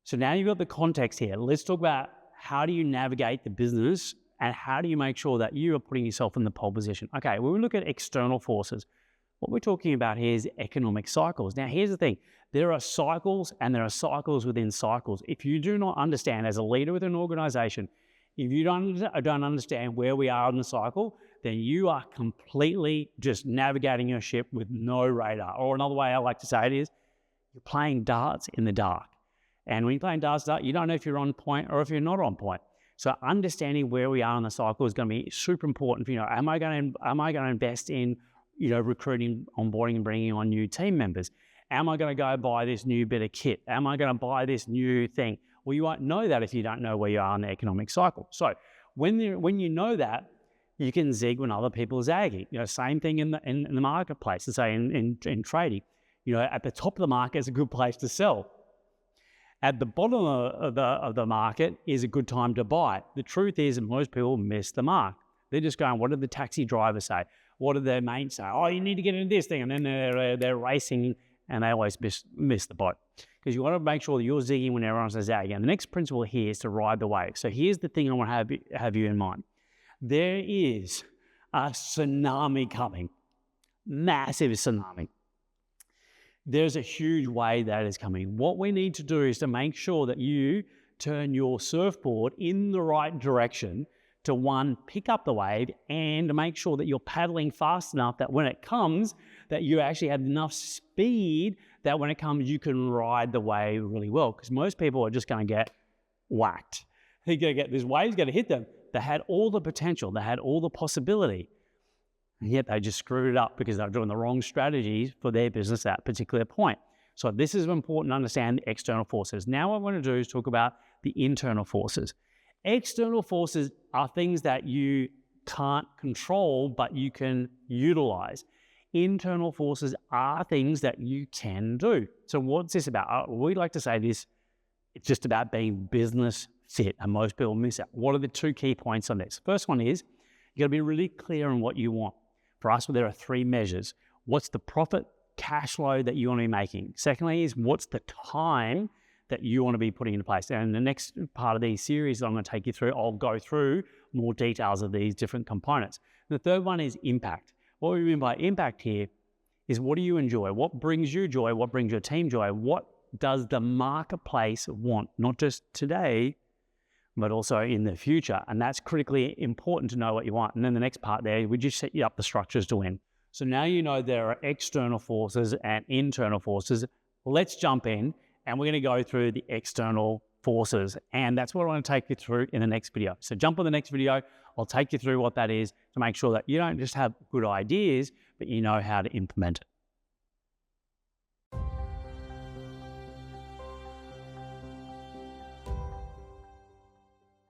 So now you've got the context here. Let's talk about how do you navigate the business and how do you make sure that you are putting yourself in the pole position. Okay, when we look at external forces, what we're talking about here is economic cycles. Now, here's the thing. There are cycles and there are cycles within cycles. If you do not understand, as a leader with an organization, if you don't understand where we are in the cycle, then you are completely just navigating your ship with no radar. Or another way I like to say it is, you're playing darts in the dark. And when you're playing darts, you don't know if you're on point or if you're not on point. So understanding where we are in the cycle is going to be super important. Am I going to invest in recruiting, onboarding, and bringing on new team members? Am I going to go buy this new bit of kit? Am I going to buy this new thing? Well, you won't know that if you don't know where you are in the economic cycle. So when you know that, you can zig when other people are zagging. Same thing in the marketplace. To say in trading, at the top of the market is a good place to sell. At the bottom of the market is a good time to buy. The truth is, most people miss the mark. They're just going, what did the taxi driver say? What did their mates say? Oh, you need to get into this thing. And then they're racing and they always miss the boat. Because you want to make sure that you're zigging when everyone's zagging. And the next principle here is to ride the wave. So here's the thing I want to have you in mind. There is a tsunami coming, massive tsunami. There's a huge wave that is coming. What we need to do is to make sure that you turn your surfboard in the right direction to, one, pick up the wave, and to make sure that you're paddling fast enough that when it comes, that you actually have enough speed that when it comes, you can ride the wave really well. Because most people are just going to get whacked. They're going to get, this wave's going to hit them. They had all the potential. They had all the possibility. And yet they just screwed it up because they're doing the wrong strategies for their business at that particular point. So this is important to understand the external forces. Now what I want to do is talk about the internal forces. External forces are things that you can't control, but you can utilize. Internal forces are things that you can do. So what's this about? We like to say this, it's just about being business fit, and most people miss out. What are the two key points on this? First one is, you got to be really clear on what you want. For us, there are three measures. What's the profit, cash flow that you want to be making? Secondly is, what's the time that you want to be putting into place? And in the next part of these series that I'm going to take you through, I'll go through more details of these different components. The third one is impact. What we mean by impact here is, what do you enjoy? What brings you joy? What brings your team joy? What does the marketplace want? Not just today, but also in the future. And that's critically important to know what you want. And then the next part there, we just set you up the structures to win. So now you know there are external forces and internal forces. Let's jump in and we're going to go through the external forces. And that's what I want to take you through in the next video. So jump on the next video. I'll take you through what that is to make sure that you don't just have good ideas, but you know how to implement it.